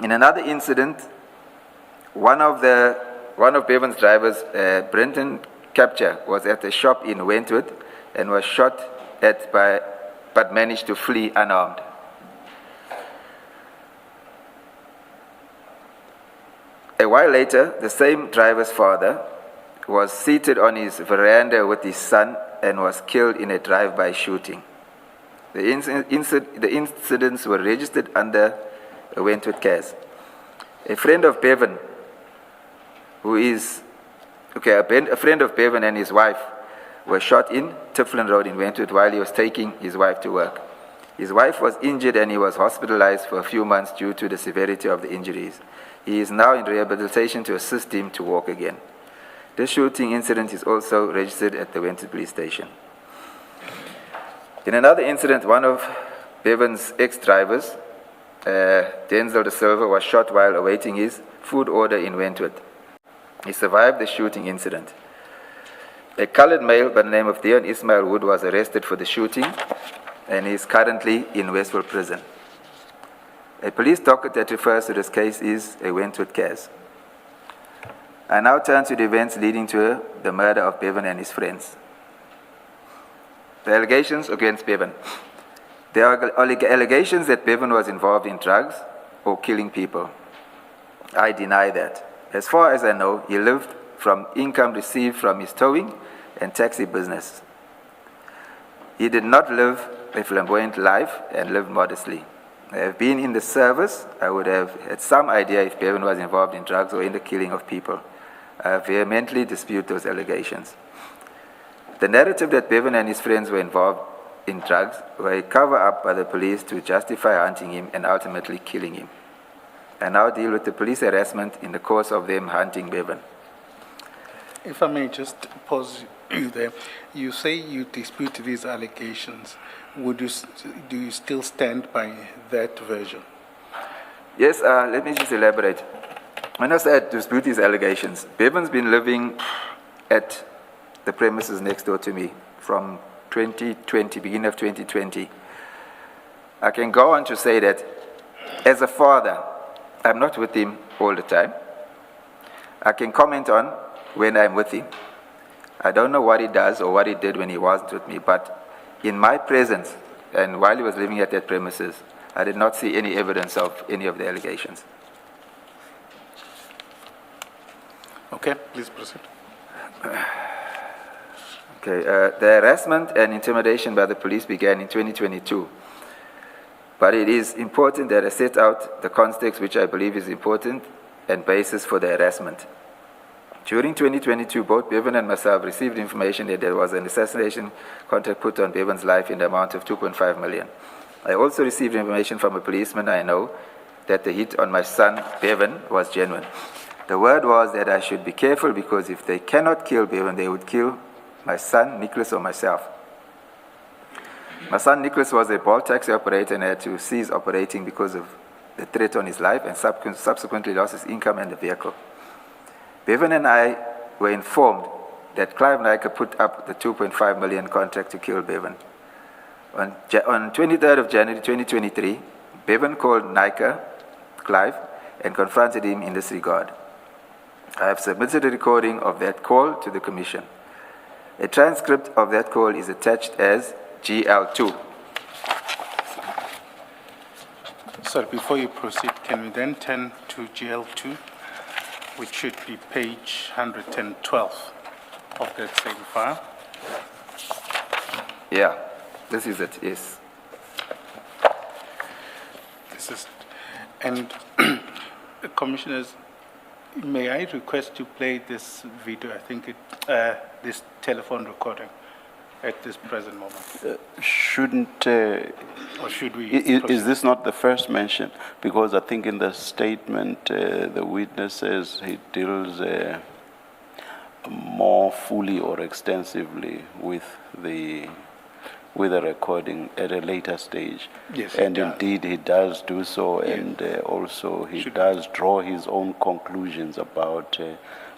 In another incident, one of Bevan's drivers, Brenton Capture, was at a shop in Wentworth and was shot at but managed to flee unarmed. A while later, the same driver's father was seated on his veranda with his son and was killed in a drive-by shooting. The incidents were registered under a Wentworth case. A friend of Bevan, a friend of Bevan and his wife were shot in Tiflin Road in Wentworth while he was taking his wife to work. His wife was injured and he was hospitalized for a few months due to the severity of the injuries. He is now in rehabilitation to assist him to walk again. This shooting incident is also registered at the Wentworth police station. In another incident, one of Bevan's ex-drivers, Denzel De Silva, was shot while awaiting his food order in Wentworth. He survived the shooting incident. A colored male by the name of Deon Ismail Wood was arrested for the shooting and is currently in Westville Prison. A police docket that refers to this case is a Wentworth case. I now turn to the events leading to the murder of Bevan and his friends. The allegations against Bevan. There are allegations that Bevan was involved in drugs or killing people. I deny that. As far as I know, he lived from income received from his towing and taxi business. He did not live a flamboyant life and lived modestly. I have been in the service. I would have had some idea if Bevan was involved in drugs or in the killing of people. I vehemently dispute those allegations. The narrative that Bevan and his friends were involved in drugs were a cover-up by the police to justify hunting him and ultimately killing him. I now deal with the police harassment in the course of them hunting Bevan. If I may just pause you there. You say you dispute these allegations. Do you still stand by that version? Yes, let me just elaborate. When I said dispute these allegations, Bevan's been living at the premises next door to me from 2020, beginning of 2020. I can go on to say that as a father, I'm not with him all the time. I can comment on when I'm with him. I don't know what he does or what he did when he wasn't with me, but in my presence and while he was living at that premises, I did not see any evidence of any of the allegations. Okay, please proceed. Okay, the harassment and intimidation by the police began in 2022. But it is important that I set out the context which I believe is important and basis for the harassment. During 2022, both Bevan and myself received information that there was an assassination contract put on Bevan's life in the amount of 2.5 million. I also received information from a policeman I know that the hit on my son, Bevan, was genuine. The word was that I should be careful because if they cannot kill Bevan, they would kill my son, Nicholas, or myself. My son, Nicholas, was a Bolt taxi operator and had to cease operating because of the threat on his life and subsequently lost his income and the vehicle. Bevan and I were informed that Clive Nyker put up the 2.5 million contract to kill Bevan. On 23rd of January 2023, Bevan called Nyker, Clive, and confronted him in this regard. I have submitted a recording of that call to the Commission. A transcript of that call is attached as GL2. Sir, before you proceed, can we then turn to GL2, which should be page 112 of that same file? Yeah, this is it, yes. This is, and Commissioners, may I request to play this video, I think this telephone recording at this present moment? Shouldn't, or should we? Is this not the first mention? Because I think in the statement, the witness says he deals more fully or extensively with the recording at a later stage. Yes, and indeed he does do so, yes. And also he does draw his own conclusions about,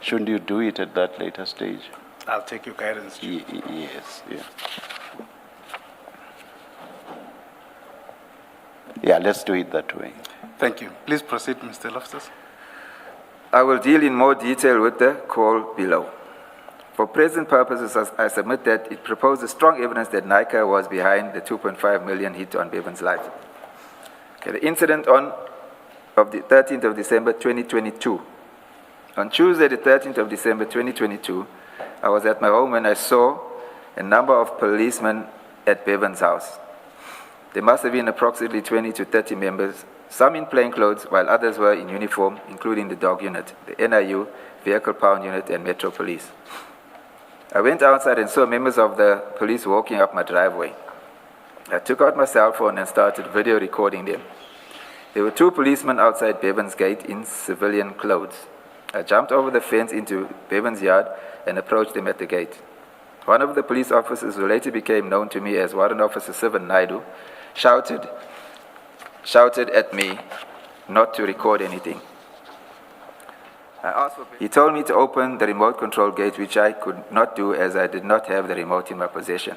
shouldn't you do it at that later stage? I'll take your guidance. Yes, yeah. Yeah, let's do it that way. Thank you. Please proceed, Mr. Loftus. I will deal in more detail with the call below. For present purposes, I submit that it proposes strong evidence that NICA was behind the 2.5 million hit on Bevan's life. Okay, the incident of the 13th of December 2022. On Tuesday, the 13th of December 2022, I was at my home when I saw a number of policemen at Bevan's house. There must have been approximately 20 to 30 members, some in plain clothes, while others were in uniform, including the dog unit, the NIU, vehicle pound unit, and Metro Police. I went outside and saw members of the police walking up my driveway. I took out my cell phone and started video recording them. There were two policemen outside Bevan's gate in civilian clothes. I jumped over the fence into Bevan's yard and approached them at the gate. One of the police officers, who later became known to me as Warrant Officer Sivan Naidu, shouted at me not to record anything. He told me to open the remote control gate, which I could not do as I did not have the remote in my possession.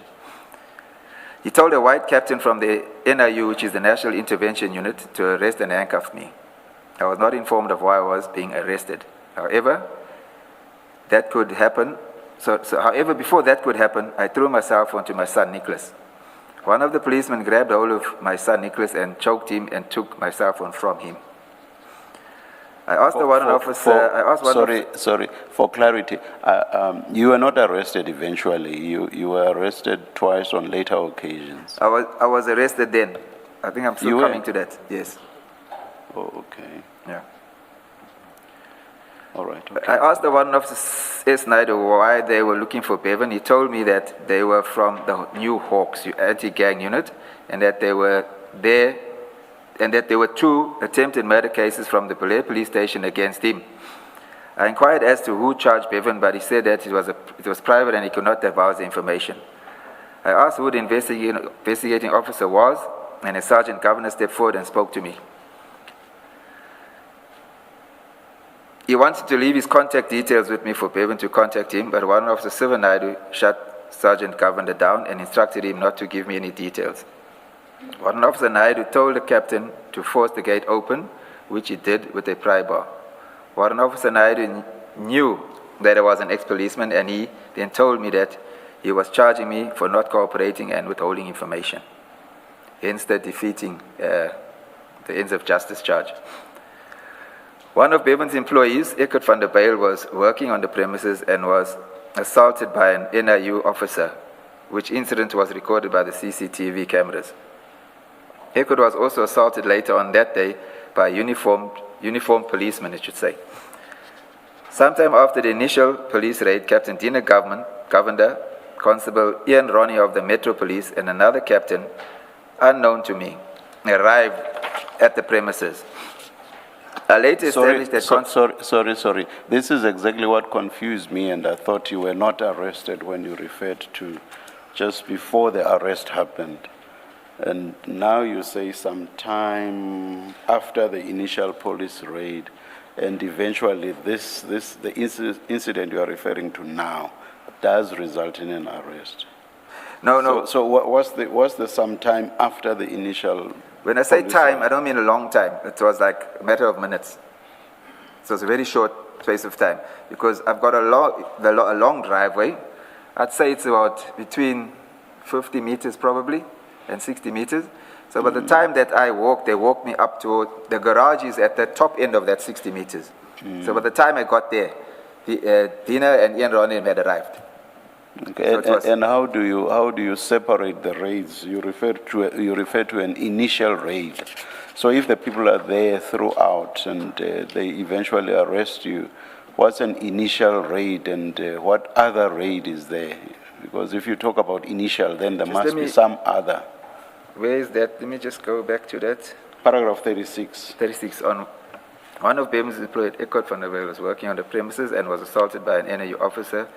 He told a white captain from the NIU, which is the National Intervention Unit, to arrest and handcuff me. I was not informed of why I was being arrested. However, that could happen. However, before that could happen, I threw my cell phone to my son, Nicholas. One of the policemen grabbed hold of my son, Nicholas, and choked him and took my cell phone from him. I asked the warrant officer... Sorry, for clarity, you were not arrested eventually. You were arrested twice on later occasions. I was arrested then. I think I'm still coming to that, yes. Oh, okay. Yeah. All right, okay. I asked the warrant officer, S. Naidu, why they were looking for Bevan. He told me that they were from the New Hawks anti-gang unit, and that they were there, and that there were two attempted murder cases from the police station against him. I inquired as to who charged Bevan, but he said that it was private and he could not divulge the information. I asked who the investigating officer was, and a sergeant governor stepped forward and spoke to me. He wanted to leave his contact details with me for Bevan to contact him, but Warrant Officer Sivan Naidu shut Sergeant Governor down and instructed him not to give me any details. Warrant Officer Naidu told the captain to force the gate open, which he did with a pry bar. Warrant Officer Naidu knew that I was an ex-policeman, and he then told me that he was charging me for not cooperating and withholding information, hence the defeating the ends of justice charge. One of Bevan's employees, Eckert van der Bijl, was working on the premises and was assaulted by an NIU officer, which incident was recorded by the CCTV cameras. Eckert was also assaulted later on that day by a uniformed policeman, I should say. Sometime after the initial police raid, Captain Dina Governor, Constable Ian Ronnie of the Metro Police, and another captain, unknown to me, arrived at the premises. I later established that... Sorry. This is exactly what confused me, and I thought you were not arrested when you referred to just before the arrest happened. And now you say sometime after the initial police raid, and eventually the incident you are referring to now does result in an arrest. No. So what's the sometime after the initial? When I say time, I don't mean a long time. It was like a matter of minutes. So it's a very short space of time, because I've got a long driveway. I'd say it's about between 50 meters probably and 60 meters. So by the time that I walked, they walked me up to the garage is at the top end of that 60 meters. So by the time I got there, Dina and Ian Ronnie had arrived. Okay. So and how do you separate the raids? You refer to an initial raid. So if the people are there throughout and they eventually arrest you, what's an initial raid, and what other raid is there? Because if you talk about initial, then there must be some other. Where is that? Let me just go back to that. Paragraph 36. 36. On one of Bevan's employed, Eckert van der Bijl, was working on the premises and was assaulted by an NIU officer,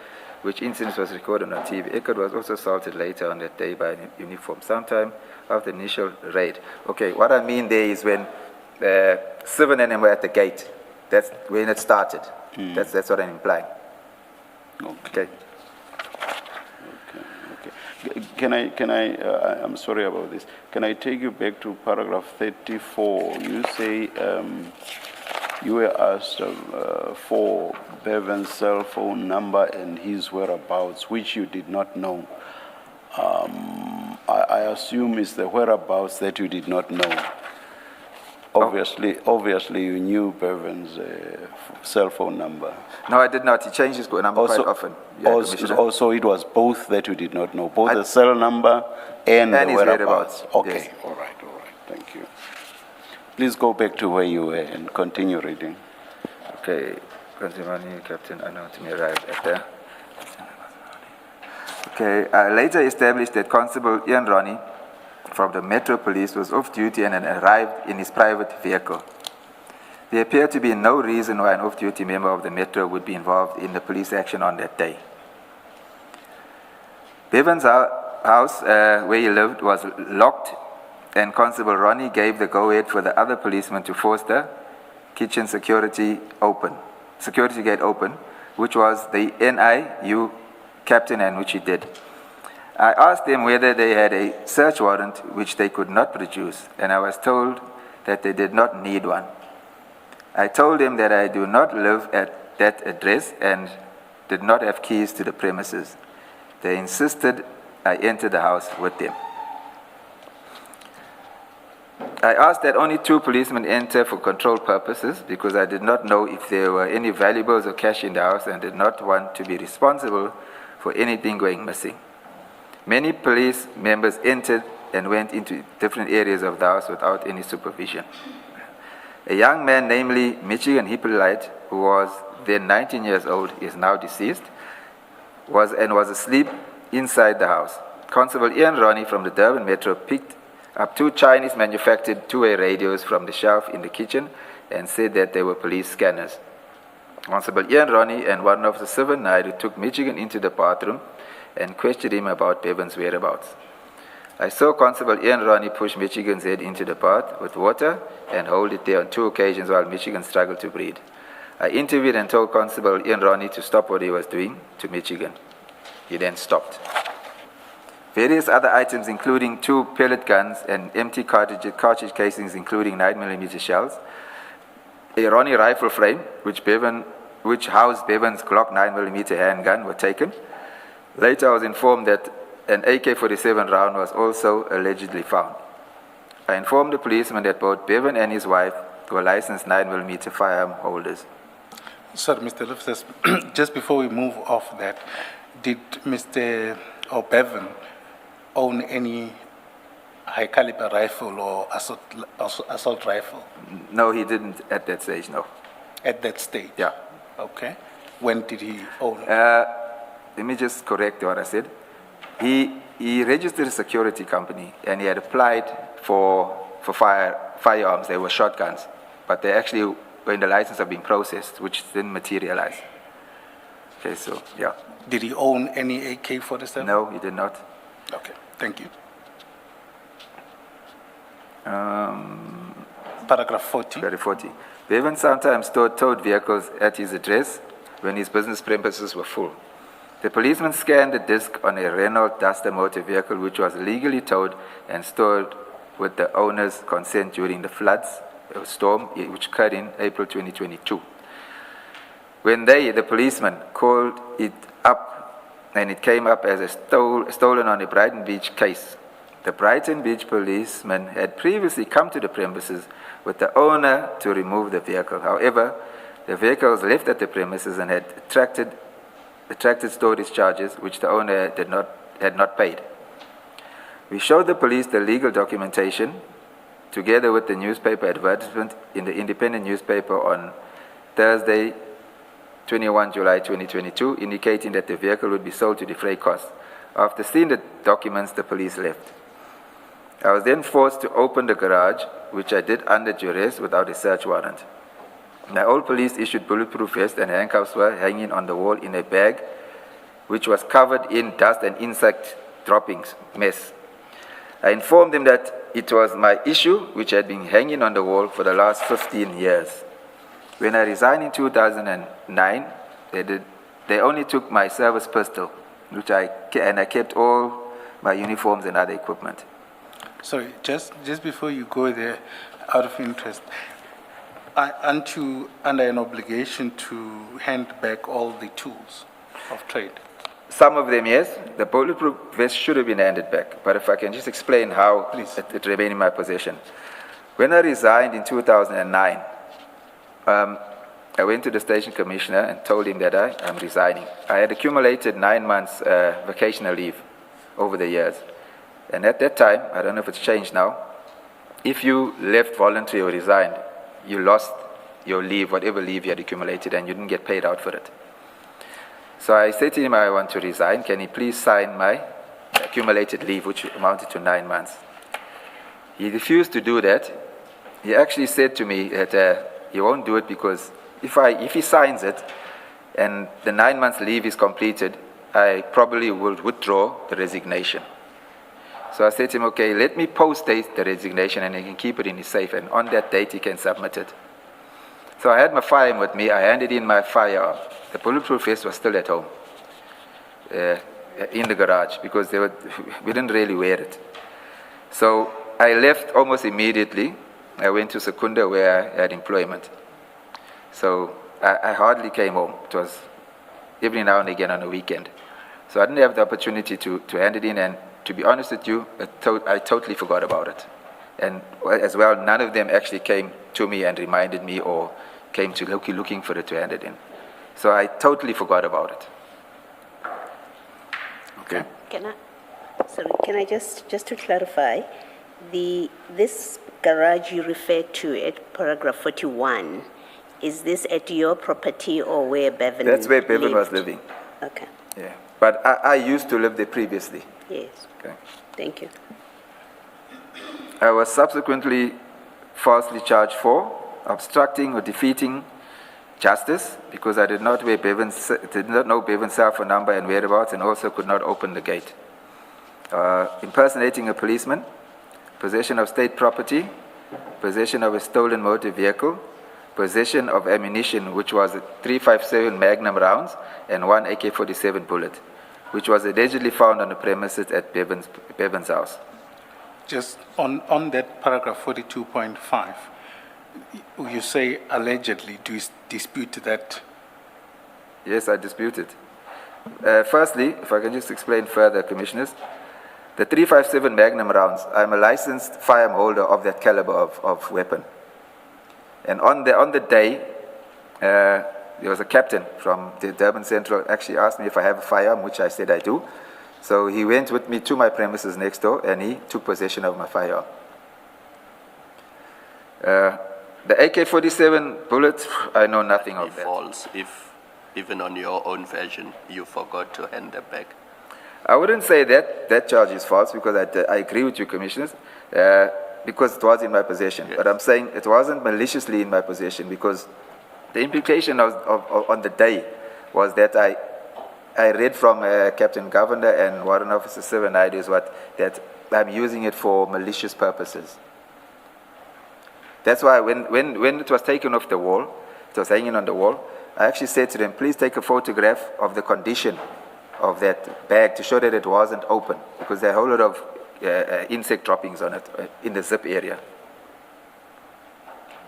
which incident was recorded on TV. Eckert was also assaulted later on that day by an uniform, sometime after the initial raid. Okay, what I mean there is when Sivan and them were at the gate. That's when it started. That's what I'm implying. Okay. I'm sorry about this. Can I take you back to paragraph 34? You say you were asked for Bevan's cell phone number and his whereabouts, which you did not know. I assume it's the whereabouts that you did not know. Obviously, you knew Bevan's cell phone number. No, I did not. He changed his number quite often. Also, it was both that you did not know, both the cell number and the his whereabouts. Okay, Yes. all right, thank you. Please go back to where you were and continue reading. Okay, Consimani, Captain unknown to me arrived at there. Okay, later established that Constable Ian Ronnie from the Metro Police was off duty and arrived in his private vehicle. There appeared to be no reason why an off-duty member of the Metro would be involved in the police action on that day. Bevan's house, where he lived, was locked, and Constable Ronnie gave the go-ahead for the other policemen to force the kitchen security gate open, which was the NIU captain, and which he did. I asked them whether they had a search warrant, which they could not produce, and I was told that they did not need one. I told them that I do not live at that address and did not have keys to the premises. They insisted I enter the house with them. I asked that only 2 policemen enter for control purposes because I did not know if there were any valuables or cash in the house and did not want to be responsible for anything going missing. Many police members entered and went into different areas of the house without any supervision. A young man, namely Michigan Hippolyte, who was then 19 years old, is now deceased, was asleep inside the house. Constable Ian Ronnie from the Durban Metro picked up 2 Chinese-manufactured two-way radios from the shelf in the kitchen and said that they were police scanners. Constable Ian Ronnie and one of the Sivan Naidu took Michigan into the bathroom and questioned him about Bevan's whereabouts. I saw Constable Ian Ronnie push Michigan's head into the bath with water and hold it there on 2 occasions while Michigan struggled to breathe. I interviewed and told Constable Ian Ronnie to stop what he was doing to Michigan. He then stopped. Various other items, including 2 pellet guns and empty cartridge casings, including 9mm shells, a Ronnie rifle frame, which housed Bevan's Glock 9mm handgun, were taken. Later, I was informed that an AK-47 round was also allegedly found. I informed the policeman that both Bevan and his wife were licensed 9mm firearm holders. Sir, Mr. Loftus, just before we move off that, did Mr. Bevan own any high-caliber rifle or assault rifle? No, he didn't at that stage, no. At that stage? Yeah. Okay. When did he own it? Let me just correct what I said. He registered a security company and he had applied for firearms. They were shotguns, but they actually were in the license of being processed, which didn't materialize. Okay, so yeah. Did he own any AK-47? No, he did not. Okay, thank you. Paragraph 40. Bevan sometimes towed vehicles at his address when his business premises were full. The policeman scanned the disc on a Renault Duster motor vehicle which was legally towed and stored with the owner's consent during the floods storm which occurred in April 2022. When the policeman, called it up and it came up as a stolen on a Brighton Beach case. The Brighton Beach policeman had previously come to the premises with the owner to remove the vehicle. However, the vehicle was left at the premises and had attracted storage charges which the owner had not paid. We showed the police the legal documentation together with the newspaper advertisement in the independent newspaper on Thursday, 21 July 2022, indicating that the vehicle would be sold to defray costs. After seeing the documents, the police left. I was then forced to open the garage, which I did under duress without a search warrant. My old police issued bulletproof vest and handcuffs were hanging on the wall in a bag, which was covered in dust and insect droppings mess. I informed them that it was my issue, which had been hanging on the wall for the last 15 years. When I resigned in 2009, they only took my service pistol, and I kept all my uniforms and other equipment. Sorry, just before you go there, out of interest, aren't you under an obligation to hand back all the tools of trade? Some of them, yes. The bulletproof vest should have been handed back. But if I can just explain how Please. it remained in my possession. When I resigned in 2009, I went to the station commissioner and told him that I'm resigning. I had accumulated 9 months vacational leave over the years. And at that time, I don't know if it's changed now, if you left voluntarily or resigned, you lost your leave, whatever leave you had accumulated, and you didn't get paid out for it. So I said to him, I want to resign. Can he please sign my accumulated leave, which amounted to 9 months? He refused to do that. He actually said to me that he won't do it because if he signs it and the 9 months leave is completed, I probably will withdraw the resignation. So I said to him, okay, let me post-date the resignation and he can keep it in his safe, and on that date he can submit it. So I had my firearm with me. I handed in my firearm. The bulletproof vest was still at home, in the garage, because we didn't really wear it. So I left almost immediately. I went to Secunda where I had employment. So I hardly came home. It was every now and again on a weekend. So I didn't have the opportunity to hand it in, and to be honest with you, I totally forgot about it. And as well, none of them actually came to me and reminded me or came to looking for it to hand it in. So I totally forgot about it. Okay. Can I just to clarify, this garage you referred to at paragraph 41, is this at your property or where Bevan That's where Bevan lived? was living. Okay. Yeah. But I used to live there previously. Yes. Okay. Thank you. I was subsequently falsely charged for obstructing or defeating justice because I did not know Bevan's cell phone number and whereabouts, and also could not open the gate. Impersonating a policeman, possession of state property, possession of a stolen motor vehicle, possession of ammunition, which was 357 Magnum rounds and 1 AK-47 bullet, which was allegedly found on the premises at Bevan's house. Just on that paragraph 42.5, you say allegedly. Do you dispute that? Yes, I dispute it. Firstly, if I can just explain further, Commissioners, the 357 Magnum rounds, I'm a licensed firearm holder of that caliber of weapon. And on the day, there was a captain from the Durban Central actually asked me if I have a firearm, which I said I do. So he went with me to my premises next door and he took possession of my firearm. The AK-47 bullet, I know nothing of that. False if even on your own version you forgot to hand them back. I wouldn't say that charge is false because I agree with you, Commissioners, because it was in my possession. Yes. But I'm saying it wasn't maliciously in my possession because the implication on the day was that I read from Captain Governor and Warrant Officer 7 ideas that I'm using it for malicious purposes. That's why when it was taken off the wall, it was hanging on the wall, I actually said to them, please take a photograph of the condition of that bag to show that it wasn't open, because there are a whole lot of insect droppings on it in the zip area.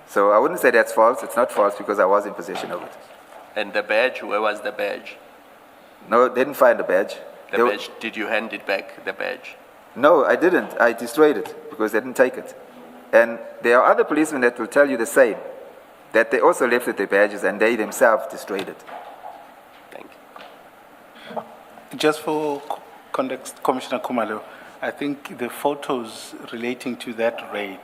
So I wouldn't say that's false. It's not false because I was in possession of it. And the badge, where was the badge? No, didn't find the badge. The badge, did you hand it back, the badge? No, I didn't. I destroyed it because they didn't take it. And there are other policemen that will tell you the same, that they also left with their badges and they themselves destroyed it. Thank you. Just for context, Commissioner Khumalo, I think the photos relating to that raid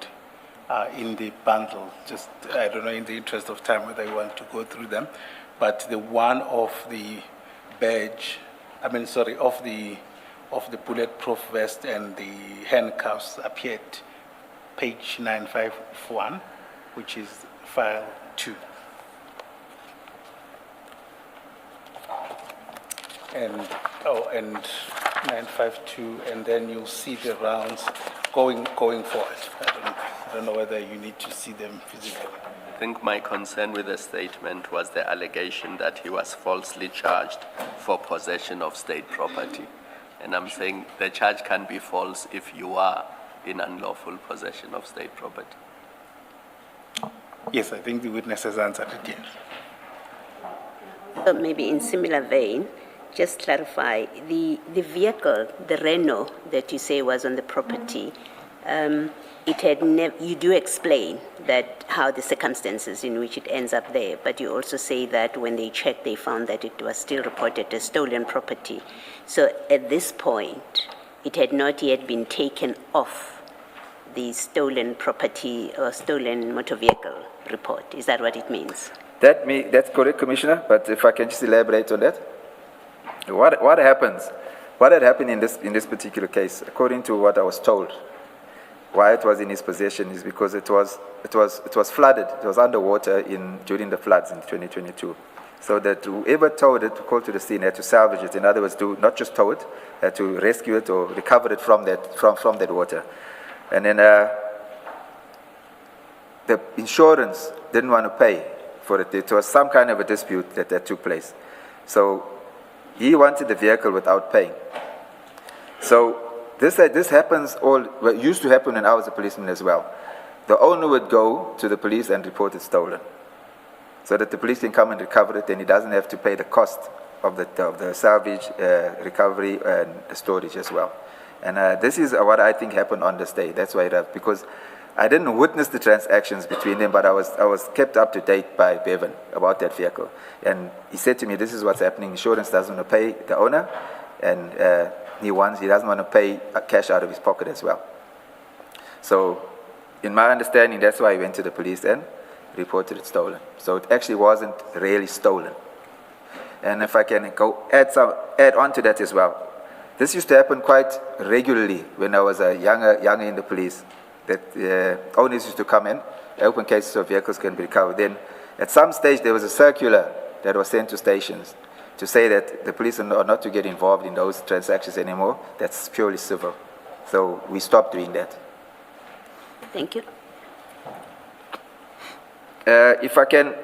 are in the bundle. Just, I don't know, in the interest of time, whether you want to go through them, but the one of the badge, of the bulletproof vest and the handcuffs appeared page 951, which is file 2. And 952, and then you'll see the rounds going forward. I don't know whether you need to see them physically. I think my concern with the statement was the allegation that he was falsely charged for possession of state property. And I'm saying the charge can't be false if you are in unlawful possession of state property. Yes, I think the witness has answered it, yes. So maybe in similar vein, just clarify, the vehicle, the Renault that you say was on the property, it had you do explain that how the circumstances in which it ends up there, but you also say that when they checked, they found that it was still reported as stolen property. So at this point, it had not yet been taken off the stolen property or stolen motor vehicle report. Is that what it means? That's correct, Commissioner, but if I can just elaborate on that. What had happened in this particular case, according to what I was told, why it was in his possession is because it was flooded. It was underwater during the floods in 2022. So that whoever towed it, called to the scene, had to salvage it. In other words, not just tow it, had to rescue it or recover it from that water. And then the insurance didn't want to pay for it. It was some kind of a dispute that took place. So he wanted the vehicle without paying. So this happens used to happen when I was a policeman as well. The owner would go to the police and report it stolen, so that the police can come and recover it, and he doesn't have to pay the cost of the salvage, recovery, and storage as well. And this is what I think happened on this day. That's why because I didn't witness the transactions between them, but I was kept up to date by Bevan about that vehicle. And he said to me, this is what's happening. Insurance doesn't want to pay the owner, and he doesn't want to pay cash out of his pocket as well. So in my understanding, that's why I went to the police and reported it stolen. So it actually wasn't really stolen. And if I can add on to that as well, this used to happen quite regularly when I was younger in the police, that owners used to come in, open cases of vehicles can be recovered. Then at some stage there was a circular that was sent to stations to say that the police are not to get involved in those transactions anymore. That's purely civil. So we stopped doing that. Thank you. If I can,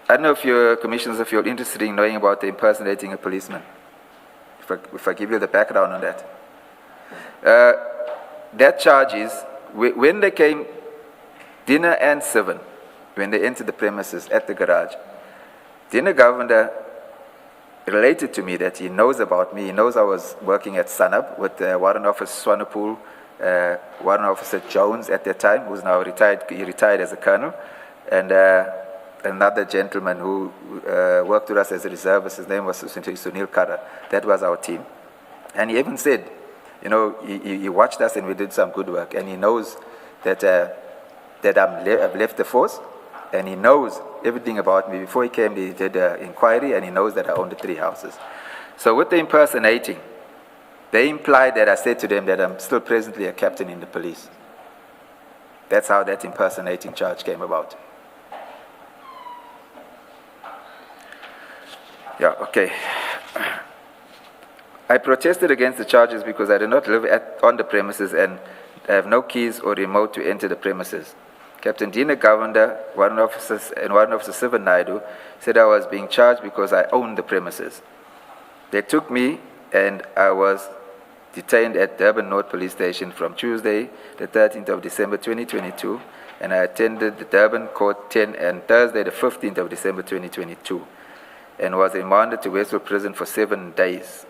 I don't know if your commissioners, if you're interested in knowing about the impersonating a policeman. If I give you the background on that. That charge is, when they came, dinner and 7, when they entered the premises at the garage, Dinner Governor related to me that he knows about me. He knows I was working at Sanab with Warrant Officer Swanepoel, Warrant Officer Jones at that time, who's now retired. He retired as a colonel, and another gentleman who worked with us as a reservist. His name was Sunil Kara. That was our team. And he even said, you know, he watched us and we did some good work, and he knows that I've left the force, and he knows everything about me. Before he came, he did an inquiry, and he knows that I own the 3 houses. So with the impersonating, they implied that I said to them that I'm still presently a captain in the police. That's how that impersonating charge came about. Yeah, okay. I protested against the charges because I do not live on the premises and I have no keys or remote to enter the premises. Captain Dina Govender, Warrant Officer Sivan Naidu, said I was being charged because I owned the premises. They took me and I was detained at Durban North Police Station from Tuesday, the 13th of December 2022, and I attended the Durban Court 10 and Thursday, the 15th of December 2022, and was remanded to Westwood Prison for 7 days,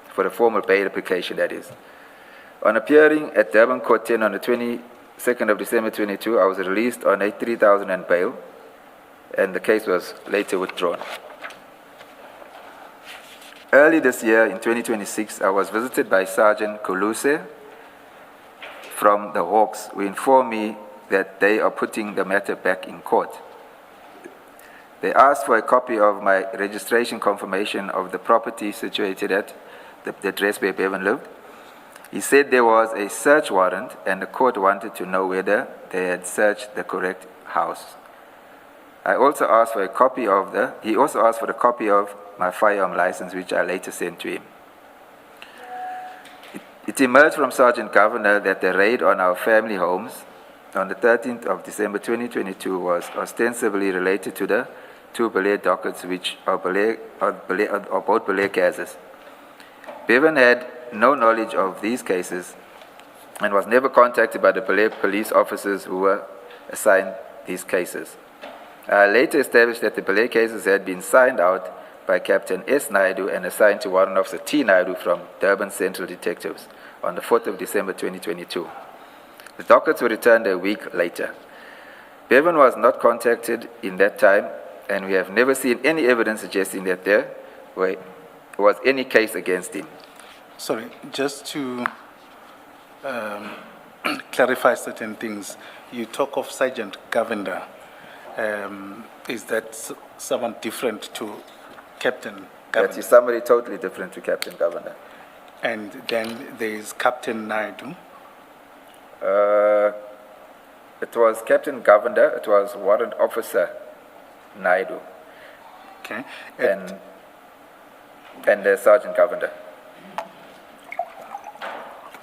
for a formal bail application, that is. On appearing at Durban Court 10 on the 22nd of December 22, I was released on a 3,000 rand bail, and the case was later withdrawn. Early this year, in 2026, I was visited by Sergeant Koluse from the Hawks, who informed me that they are putting the matter back in court. They asked for a copy of my registration confirmation of the property situated at the address where Bevan lived. He said there was a search warrant and the court wanted to know whether they had searched the correct house. He also asked for a copy of my firearm license, which I later sent to him. It emerged from Sergeant Governor that the raid on our family homes on the 13th of December 2022 was ostensibly related to the 2 Belair dockets, which are both Belair cases. Bevan had no knowledge of these cases and was never contacted by the police officers who were assigned these cases. I later established that the Belay cases had been signed out by Captain S. Naidu and assigned to Warrant Officer T. Naidu from Durban Central Detectives on the 4th of December 2022. The dockets were returned a week later. Bevan was not contacted in that time, and we have never seen any evidence suggesting that there was any case against him. Sorry, just to clarify certain things, you talk of Sergeant Govender. Is that someone different to Captain Govender? That is somebody totally different to Captain Govender. And then there is Captain Naidu. It was Captain Govender, it was Warrant Officer Naidu, Okay. and Sergeant Govender.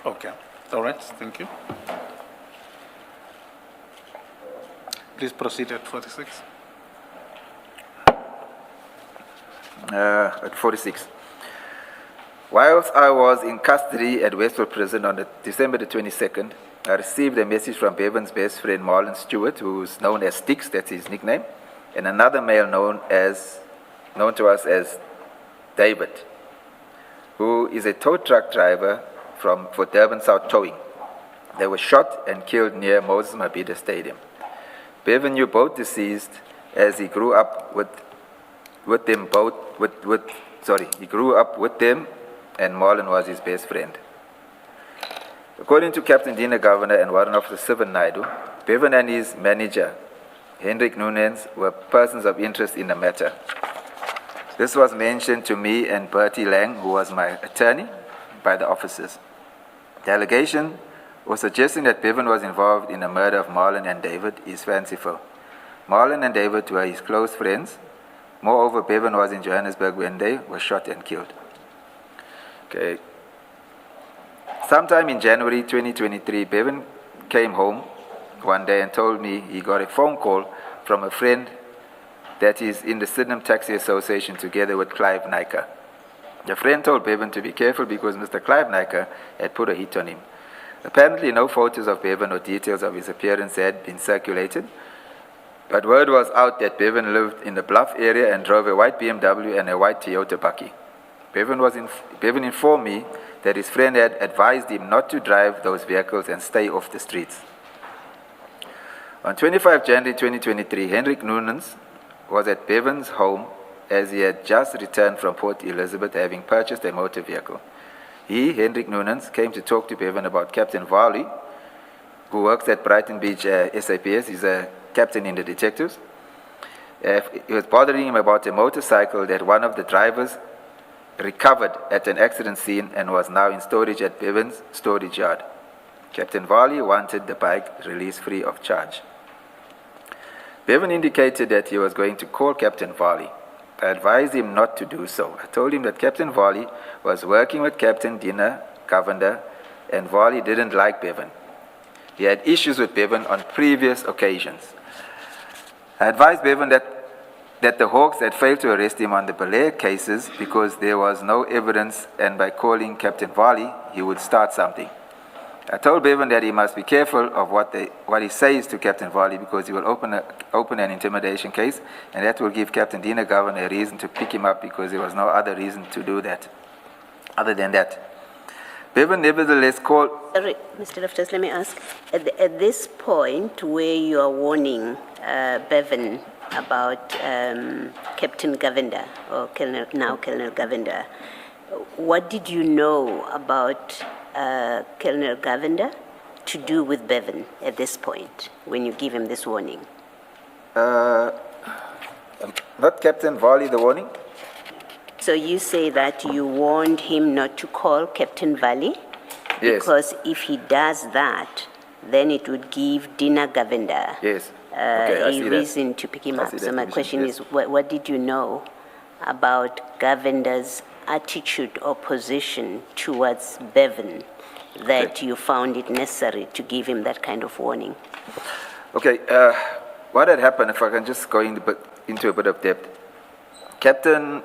Okay. All right. Thank you. Please proceed at 46. At 46. Whilst I was in custody at Westwood Prison on December the 22nd, I received a message from Bevan's best friend Marlon Stewart, who is known as Sticks, that's his nickname, and another male known to us as David, who is a tow truck driver for Durban South Towing. They were shot and killed near Moses Mabhida Stadium. Bevan knew both deceased as he grew up with them, and Marlon was his best friend. According to Captain Dina Governor and Warrant Officer Sivan Naidu, Bevan and his manager, Hendrik Nunes, were persons of interest in the matter. This was mentioned to me and Bertie Lang, who was my attorney, by the officers. The allegation or suggesting that Bevan was involved in the murder of Marlon and David is fanciful. Marlon and David were his close friends. Moreover, Bevan was in Johannesburg when they were shot and killed. Okay. Sometime in January 2023, Bevan came home one day and told me he got a phone call from a friend that is in the Sydenham Taxi Association together with Clive Nyker. The friend told Bevan to be careful because Mr. Clive Nyker had put a hit on him. Apparently, no photos of Bevan or details of his appearance had been circulated, but word was out that Bevan lived in the Bluff area and drove a white BMW and a white Toyota Bucky. Bevan informed me that his friend had advised him not to drive those vehicles and stay off the streets. On 25 January 2023, Hendrik Nunes was at Bevan's home as he had just returned from Port Elizabeth, having purchased a motor vehicle. He, Hendrik Nunes, came to talk to Bevan about Captain Varley, who works at Brighton Beach SAPS. He's a captain in the detectives. He was bothering him about a motorcycle that one of the drivers recovered at an accident scene and was now in storage at Bevan's storage yard. Captain Varley wanted the bike released free of charge. Bevan indicated that he was going to call Captain Varley. I advised him not to do so. I told him that Captain Varley was working with Captain Dina Govender, and Varley didn't like Bevan. He had issues with Bevan on previous occasions. I advised Bevan that the Hawks had failed to arrest him on the Belair cases because there was no evidence, and by calling Captain Varley, he would start something. I told Bevan that he must be careful of what he says to Captain Varley because he will open an intimidation case, and that will give Captain Dina Governor a reason to pick him up because there was no other reason to do that, other than that. Bevan nevertheless called... Sorry, Mr. Loftus, let me ask. At this point where you are warning Bevan about Captain Govender, or Colonel Govender, what did you know about Colonel Govender to do with Bevan at this point when you give him this warning? Not Captain Varley, the warning? So you say that you warned him not to call Captain Varley? Yes. Because if he does that, then it would give Dina Govender Yes. Okay, I see a that. reason to pick him I up. see So that, my Commissioner, question yes. is, what did you know about Govender's attitude or position towards Bevan that you found it necessary to give him that kind of warning? Okay, what had happened, if I can just go into a bit of depth. Captain